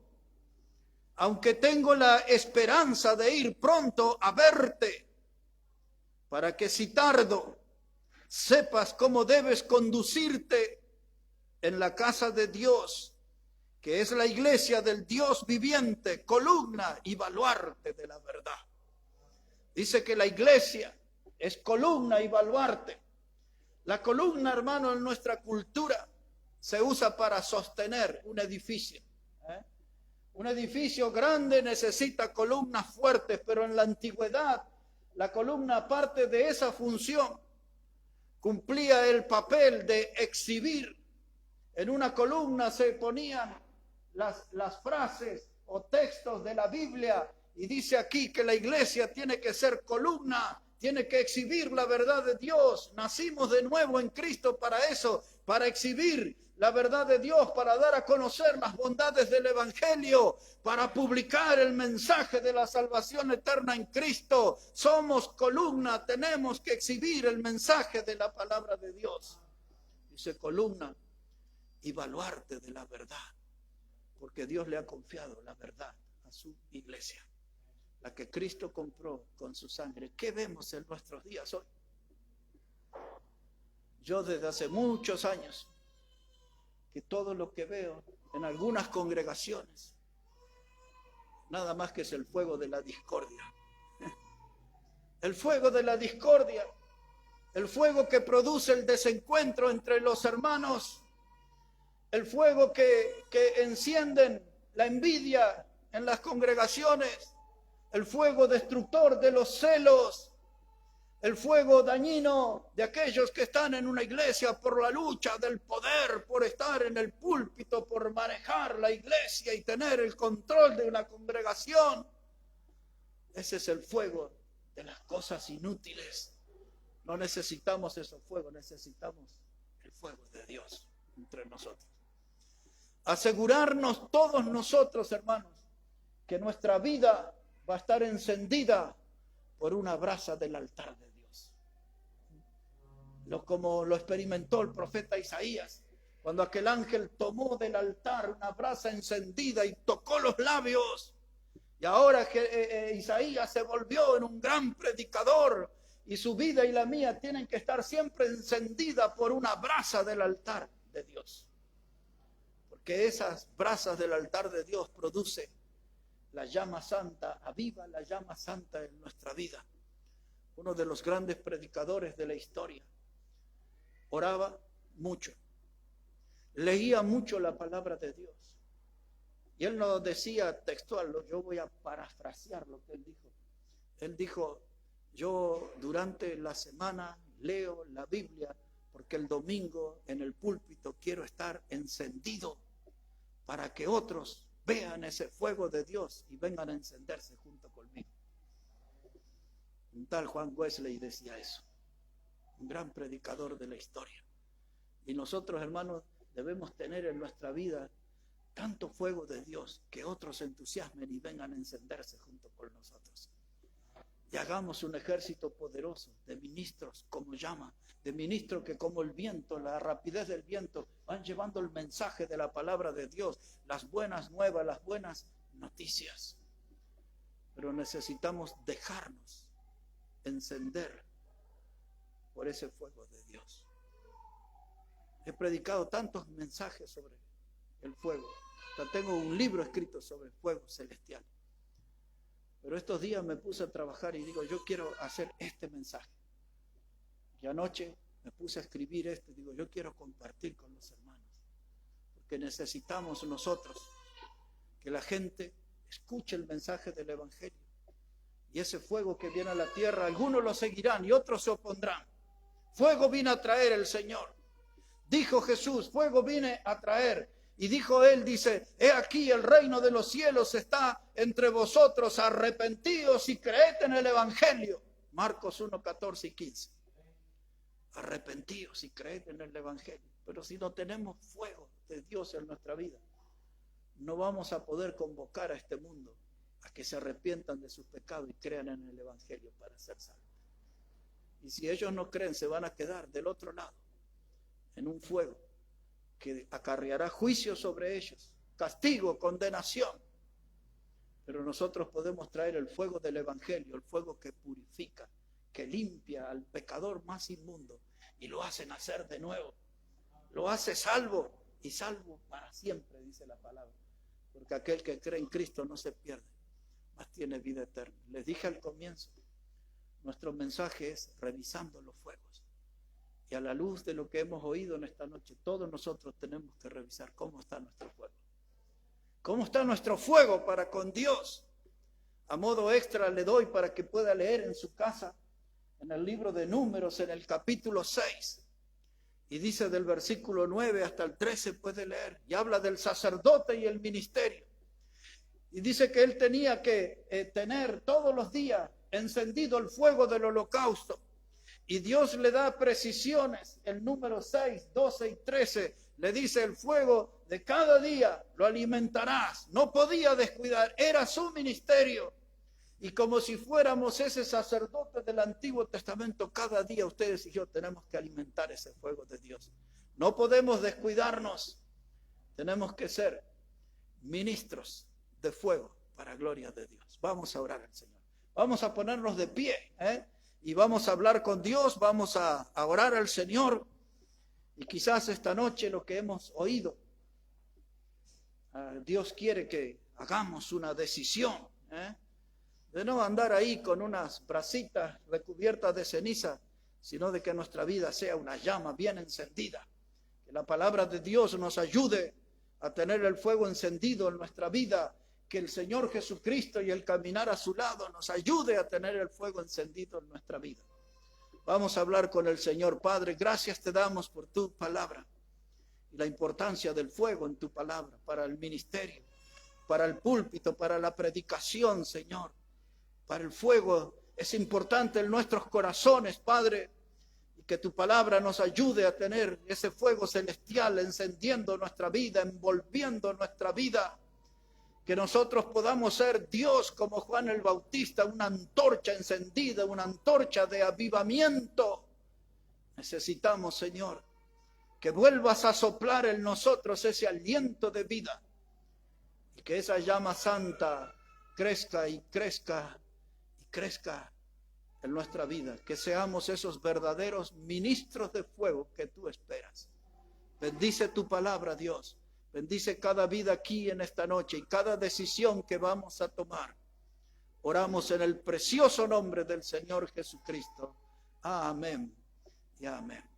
aunque tengo la esperanza de ir pronto a verte, para que si tardo, sepas cómo debes conducirte en la casa de Dios, que es la iglesia del Dios viviente, columna y baluarte de la verdad. Dice que la iglesia es columna y baluarte. La columna, hermano, en nuestra cultura se usa para sostener un edificio. Un edificio grande necesita columnas fuertes, pero en la antigüedad la columna, aparte de esa función, cumplía el papel de exhibir. En una columna se ponían las frases o textos de la Biblia, y dice aquí que la iglesia tiene que ser columna, tiene que exhibir la verdad de Dios. Nacimos de nuevo en Cristo para eso, para exhibir la verdad de Dios, para dar a conocer las bondades del Evangelio, para publicar el mensaje de la salvación eterna en Cristo. Somos columna, tenemos que exhibir el mensaje de la palabra de Dios. Dice columna y baluarte de la verdad, porque Dios le ha confiado la verdad a su iglesia, la que Cristo compró con su sangre. ¿Qué vemos en nuestros días hoy? Yo desde hace muchos años, que todo lo que veo en algunas congregaciones, nada más que es el fuego de la discordia. El fuego de la discordia, el fuego que produce el desencuentro entre los hermanos, el fuego que encienden la envidia en las congregaciones, el fuego destructor de los celos, el fuego dañino de aquellos que están en una iglesia por la lucha del poder, por estar en el púlpito, por manejar la iglesia y tener el control de una congregación. Ese es el fuego de las cosas inútiles. No necesitamos esos fuegos, necesitamos el fuego de Dios entre nosotros. Asegurarnos todos nosotros, hermanos, que nuestra vida va a estar encendida por una brasa del altar de Dios. Como lo experimentó el profeta Isaías, cuando aquel ángel tomó del altar una brasa encendida y tocó los labios. Y ahora que Isaías se volvió en un gran predicador, y su vida y la mía tienen que estar siempre encendida por una brasa del altar de Dios. Porque esas brasas del altar de Dios produce la llama santa, aviva la llama santa en nuestra vida. Uno de los grandes predicadores de la historia oraba mucho, leía mucho la palabra de Dios. Y él no decía textual, yo voy a parafrasear lo que él dijo. Él dijo, yo durante la semana leo la Biblia porque el domingo en el púlpito quiero estar encendido para que otros vean ese fuego de Dios y vengan a encenderse junto conmigo. Un tal Juan Wesley decía eso, un gran predicador de la historia. Y nosotros, hermanos, debemos tener en nuestra vida tanto fuego de Dios que otros se entusiasmen y vengan a encenderse junto con nosotros. Y hagamos un ejército poderoso de ministros como llama, de ministros que como el viento, la rapidez del viento, van llevando el mensaje de la palabra de Dios, las buenas nuevas, las buenas noticias. Pero necesitamos dejarnos encender por ese fuego de Dios. He predicado tantos mensajes sobre el fuego. Hasta tengo un libro escrito sobre el fuego celestial. Pero estos días me puse a trabajar y digo, yo quiero hacer este mensaje. Y anoche me puse a escribir digo, yo quiero compartir con los hermanos. Porque necesitamos nosotros que la gente escuche el mensaje del Evangelio. Y ese fuego que viene a la tierra, algunos lo seguirán y otros se opondrán. Fuego vino a traer el Señor. Dijo Jesús, fuego vine a traer. Y dijo él, dice, he aquí el reino de los cielos está entre vosotros, arrepentidos y creed en el Evangelio. Marcos 1, 14 y 15. Arrepentidos y creed en el Evangelio. Pero si no tenemos fuego de Dios en nuestra vida, no vamos a poder convocar a este mundo a que se arrepientan de sus pecados y crean en el Evangelio para ser salvos. Y si ellos no creen, se van a quedar del otro lado, en un fuego que acarreará juicio sobre ellos, castigo, condenación. Pero nosotros podemos traer el fuego del Evangelio, el fuego que purifica, que limpia al pecador más inmundo y lo hace nacer de nuevo. Lo hace salvo y salvo para siempre, dice la palabra. Porque aquel que cree en Cristo no se pierde, mas tiene vida eterna. Les dije al comienzo, nuestro mensaje es revisando los fuegos. Y a la luz de lo que hemos oído en esta noche, todos nosotros tenemos que revisar cómo está nuestro fuego. ¿Cómo está nuestro fuego para con Dios? A modo extra le doy para que pueda leer en su casa, en el libro de Números, en el capítulo 6. Y dice del versículo 9 hasta el 13, puede leer. Y habla del sacerdote y el ministerio. Y dice que él tenía que tener todos los días encendido el fuego del holocausto. Y Dios le da precisiones. El número 6, 12 y 13 le dice: el fuego de cada día lo alimentarás. No podía descuidar, era su ministerio. Y como si fuéramos ese sacerdote del Antiguo Testamento, cada día ustedes y yo tenemos que alimentar ese fuego de Dios. No podemos descuidarnos. Tenemos que ser ministros de fuego para gloria de Dios. Vamos a orar al Señor. Vamos a ponernos de pie, y vamos a hablar con Dios, vamos a orar al Señor. Y quizás esta noche lo que hemos oído, Dios quiere que hagamos una decisión, de no andar ahí con unas brasitas recubiertas de ceniza, sino de que nuestra vida sea una llama bien encendida. Que la palabra de Dios nos ayude a tener el fuego encendido en nuestra vida. Que el Señor Jesucristo y el caminar a su lado nos ayude a tener el fuego encendido en nuestra vida. Vamos a hablar con el Señor. Padre, gracias te damos por tu palabra y la importancia del fuego en tu palabra para el ministerio, para el púlpito, para la predicación, Señor. Para el fuego es importante en nuestros corazones, Padre, y que tu palabra nos ayude a tener ese fuego celestial encendiendo nuestra vida, envolviendo nuestra vida. Que nosotros podamos ser Dios como Juan el Bautista, una antorcha encendida, una antorcha de avivamiento. Necesitamos, Señor, que vuelvas a soplar en nosotros ese aliento de vida y que esa llama santa crezca y crezca y crezca en nuestra vida. Que seamos esos verdaderos ministros de fuego que tú esperas. Bendice tu palabra, Dios. Bendice cada vida aquí en esta noche y cada decisión que vamos a tomar. Oramos en el precioso nombre del Señor Jesucristo. Amén y amén.